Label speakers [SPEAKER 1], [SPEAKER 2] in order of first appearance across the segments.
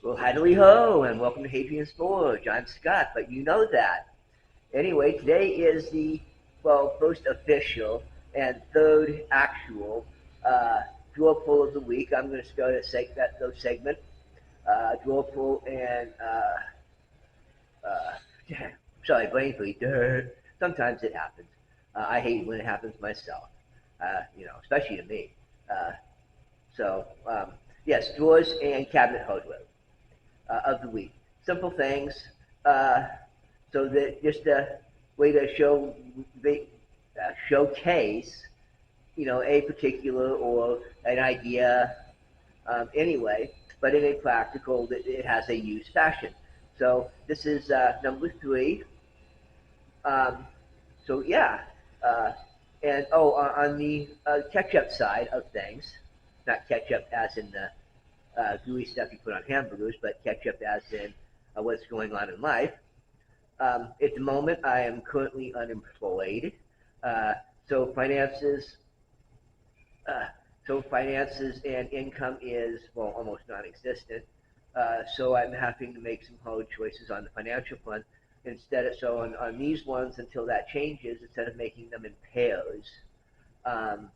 [SPEAKER 1] Well, hidely ho, and welcome to Hadrian's Forge. I'm Scott, but you know that. Anyway, today is the, well, first official and third actual draw pull of the week. I'm going to start a those segment, draw pull and, uh, sorry, brain freeze. Sometimes it happens. I hate when it happens myself, especially to me. Uh, so, yes, drawers and cabinet hardware of the week. Simple things. Uh, so that just a way to showcase, a particular or an idea anyway, but in a practical that it has a use fashion. So this is number three. Um, so yeah, uh, and on the ketchup side of things, not ketchup as in the gooey stuff you put on hamburgers, but ketchup as in what's going on in life. At the moment, I am currently unemployed, uh, so finances, uh, so finances and income is well almost non-existent. So I'm having to make some hard choices on the financial front. On these ones until that changes, instead of making them in pairs, um,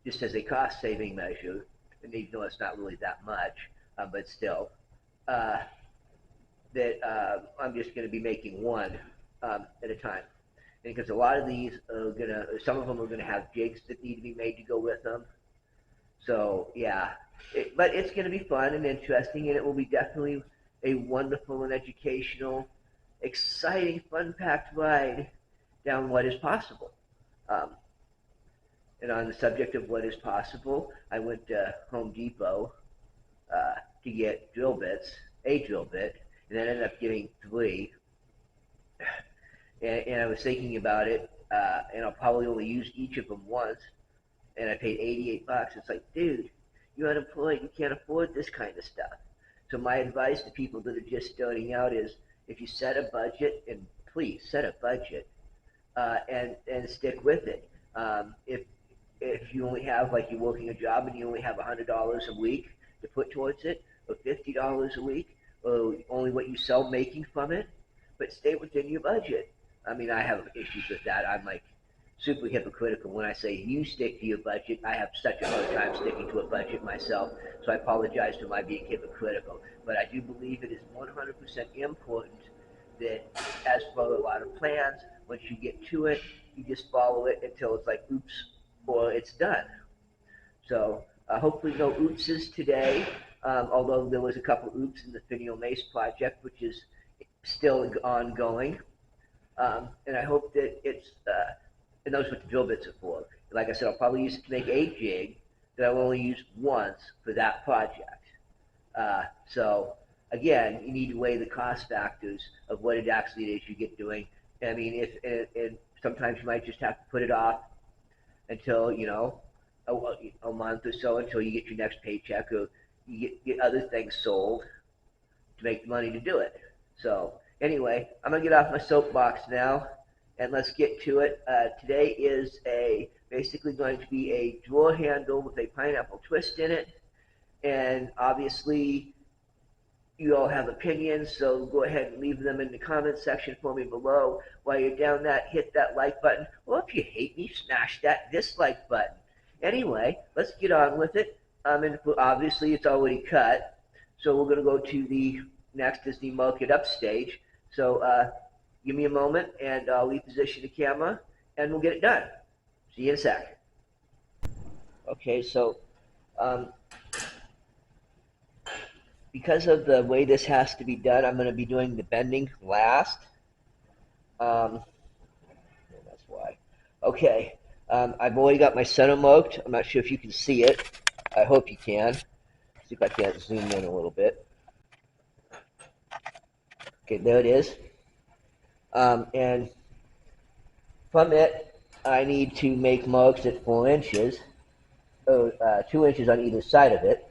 [SPEAKER 1] just as a cost saving measure, and even though it's not really that much, but still, uh, that I'm just going to be making one at a time. And because a lot of these are gonna, some of them are gonna have jigs that need to be made to go with them. So yeah, but it's gonna be fun and interesting, and it will be definitely a wonderful and educational, exciting, fun-packed ride down what is possible. Um, and on the subject of what is possible, I went to Home Depot uh, to get a drill bit, and then ended up getting three. And I was thinking about it, and I'll probably only use each of them once. And I paid $88. It's like, dude, you're unemployed. You can't afford this kind of stuff. So my advice to people that are just starting out is, if you set a budget, and please set a budget, and stick with it. If you only have, like, you're working a job and you only have $100 a week to put towards it, or $50 a week, or only what you sell making from it, but stay within your budget. I mean, I have issues with that. I'm like super hypocritical when I say you stick to your budget. I have such a hard time sticking to a budget myself, so I apologize for my being hypocritical. But I do believe it is 100% important that, as for a lot of plans, once you get to it, you just follow it until it's like oops, or it's done. So hopefully no oopses today, although there was a couple oops in the Finial Mace project, which is still ongoing. And I hope that and those what the drill bits are for. Like I said, I'll probably use it to make a jig that I will only use once for that project. So again, you need to weigh the cost factors of what it actually is you get doing. I mean, if and sometimes you might just have to put it off until a month or so until you get your next paycheck, or you get other things sold to make the money to do it. So anyway, I'm gonna get off my soapbox now, and let's get to it. Today is a basically going to be a drawer handle with a pineapple twist in it, and obviously you all have opinions, so go ahead and leave them in the comment section for me below. While you're down that, hit that like button. Or if you hate me, smash that dislike button. Anyway, let's get on with it. And obviously it's already cut, so we're going to go to the next is the mark it up stage. So give me a moment, and I'll reposition the camera, and we'll get it done. See you in a sec. Okay, so um, because of the way this has to be done, I'm going to be doing the bending last. Um, that's why. Okay. I've already got my center marked. I'm not sure if you can see it. I hope you can. See if I can't zoom in a little bit. Okay, there it is. And from it, I need to make marks at 4 inches, or 2 inches on either side of it.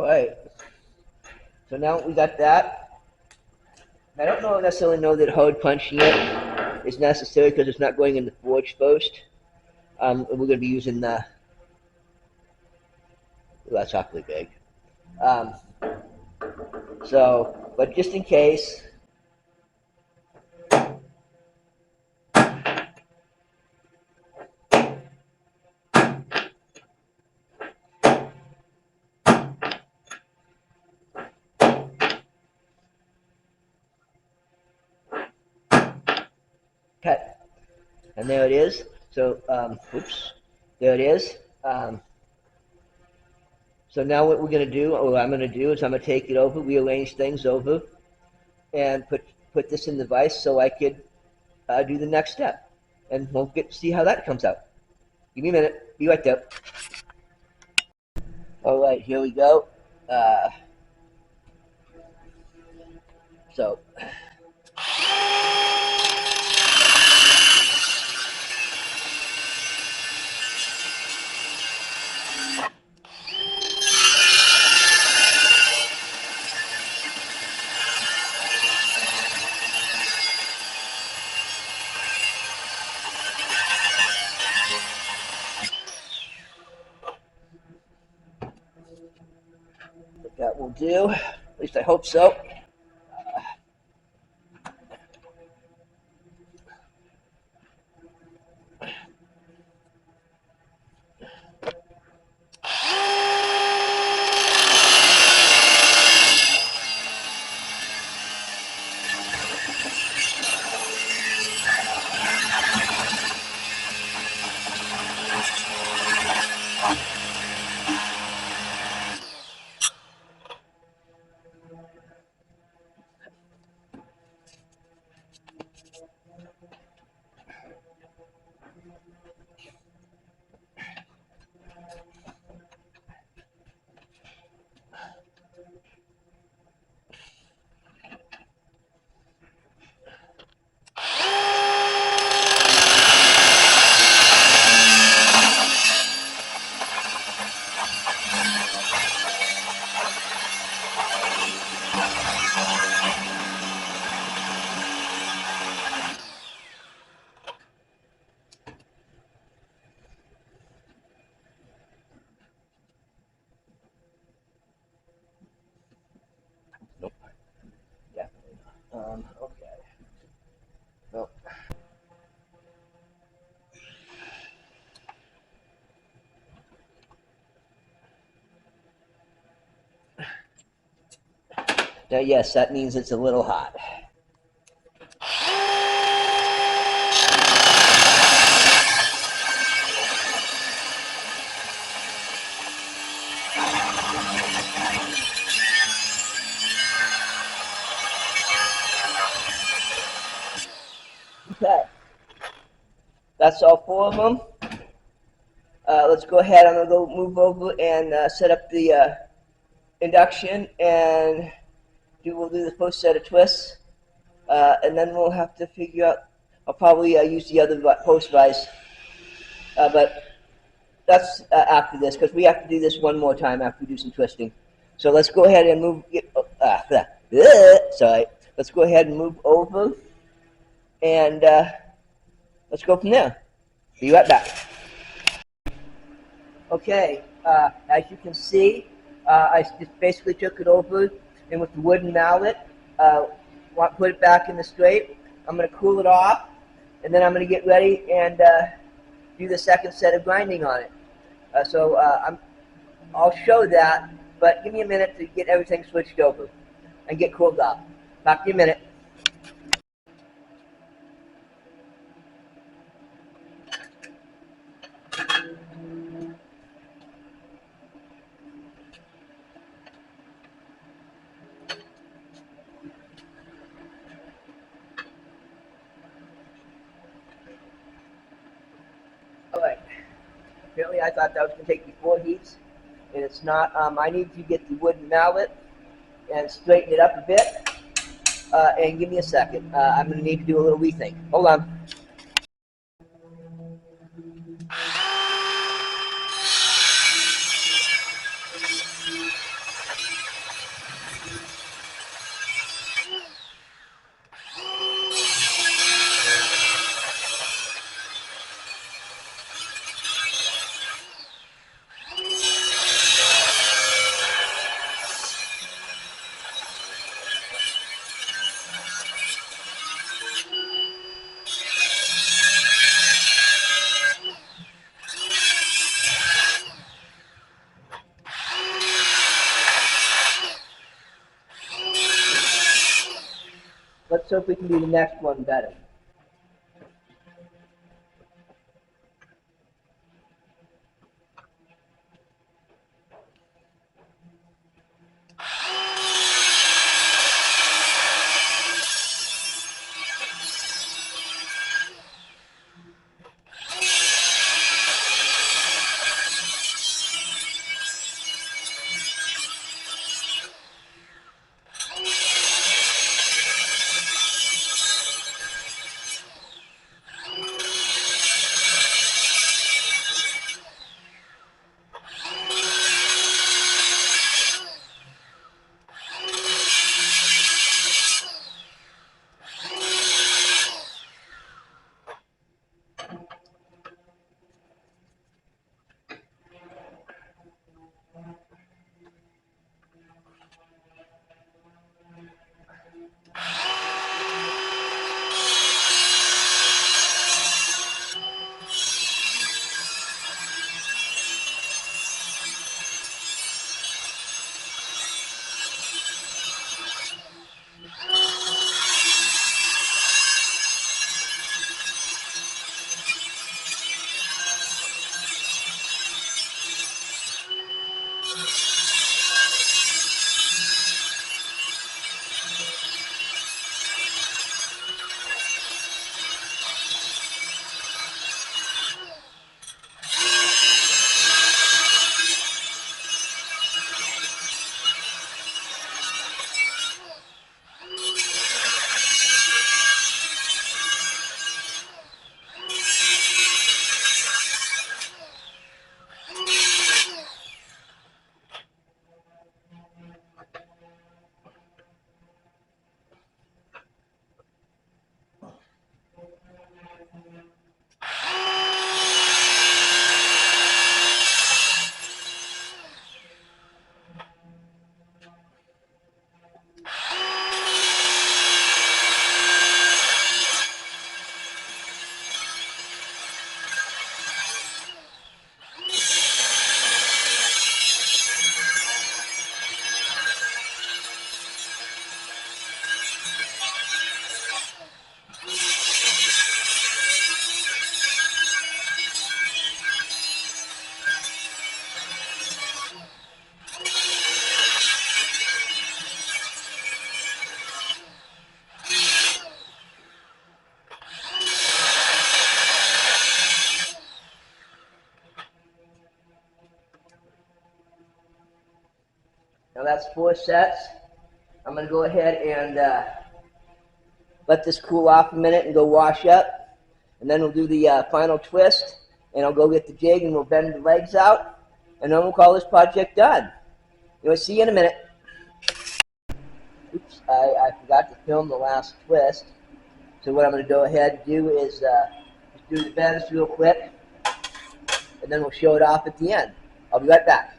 [SPEAKER 1] right. So now we got that. I don't necessarily know that hard punching it is necessary because it's not going in the forge first. We're going to be using the. Well, that's awfully big. Um, so, but just in case. Cut. And there it is. So, oops, there it is. So now what we're going to do, or what I'm going to do, is I'm going to take it over, rearrange things over, and put this in the vise so I could do the next step. And we'll get to see how that comes out. Give me a minute. Be right there. All right, here we go. Uh, so, that will do. At least I hope so. Nope. Definitely not. Okay. Nope. Now, yes, that means it's a little hot. Okay. That's all four of them. Let's go ahead. I'm going to go move over and set up the induction, and we'll do the first set of twists, and then we'll have to figure out. I'll probably use the other post vise, but that's after this because we have to do this one more time after we do some twisting. So let's go ahead and move. Sorry. Let's go ahead and move over, and let's go from there. Be right back. Okay, as you can see, I just basically took it over and with the wooden mallet, put it back in the straight. I'm going to cool it off, and then I'm going to get ready and do the second set of grinding on it. I'll show that, but give me a minute to get everything switched over and get cooled off. Back to you in a minute. All right. Apparently I thought that was going to take me 4 heats, and it's not. I need to get the wooden mallet and straighten it up a bit, and give me a second. I'm going to need to do a little rethink. Hold on. let's hope we can do the next one better. Now that's 4 sets. I'm going to go ahead and let this cool off a minute and go wash up. And then we'll do the final twist. And I'll go get the jig and we'll bend the legs out. And then we'll call this project done. We'll see you in a minute. Oops, I forgot to film the last twist. So what I'm going to go ahead and do is just do the bends real quick. And then we'll show it off at the end. I'll be right back.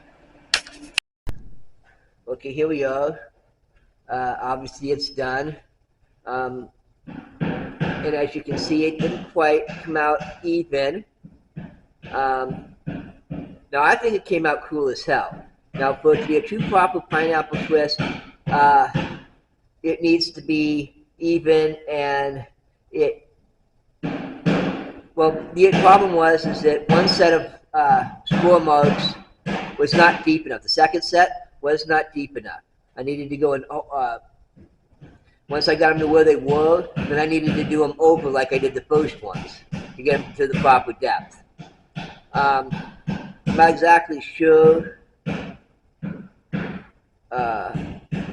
[SPEAKER 1] Okay, here we are. Obviously it's done. And as you can see, it didn't quite come out even. Now I think it came out cool as hell. Now for it to be a true proper pineapple twist, it needs to be even, and well, the problem was that one set of score marks was not deep enough. The second set was not deep enough. I needed to go and once I got them to where they were, then I needed to do them over like I did the first ones to get them to the proper depth. I'm not exactly sure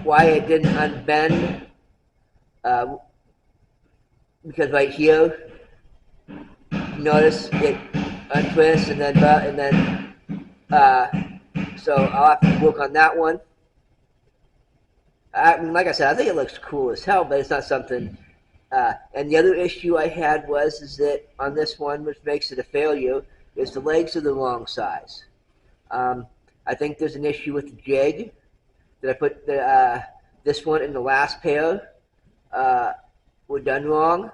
[SPEAKER 1] why it didn't unbend, because right here, notice it untwists and then so I'll have to work on that one. Like I said, I think it looks cool as hell, but it's not something. And the other issue I had was that on this one, which makes it a failure, is the legs are the wrong size. I think there's an issue with the jig. That I put this one and the last pair were done wrong.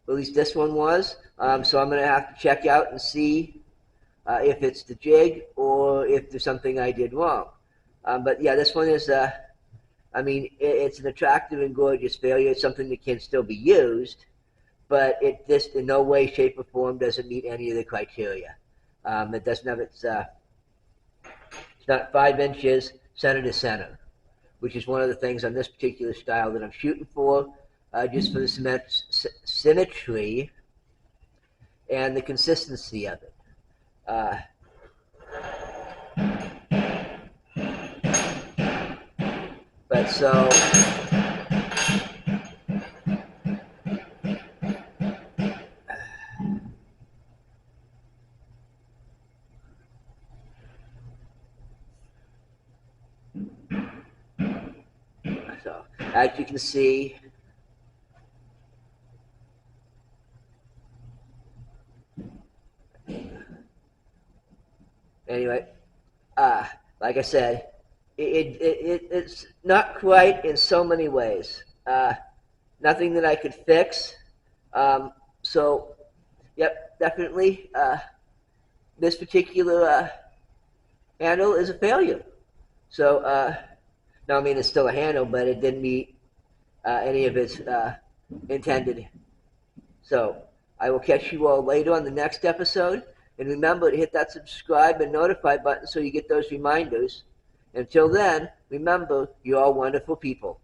[SPEAKER 1] Or at least this one was. So I'm going to have to check out and see if it's the jig or if there's something I did wrong. But yeah, this one is I mean, it's an attractive and gorgeous failure. It's something that can still be used, but it just in no way, shape, or form doesn't meet any of the criteria. It doesn't have it's not 5 inches center to center, which is one of the things on this particular style that I'm shooting for, just for the symmetry and the consistency of it. Uh, but so so as you can see, anyway, like I said, it's not quite in so many ways. Nothing that I could fix. So, yep, definitely. This particular handle is a failure. So, now I mean it's still a handle, but it didn't meet any of its intended. So, I will catch you all later on the next episode. And remember to hit that subscribe and notify button so you get those reminders. Until then, remember, you're all wonderful people.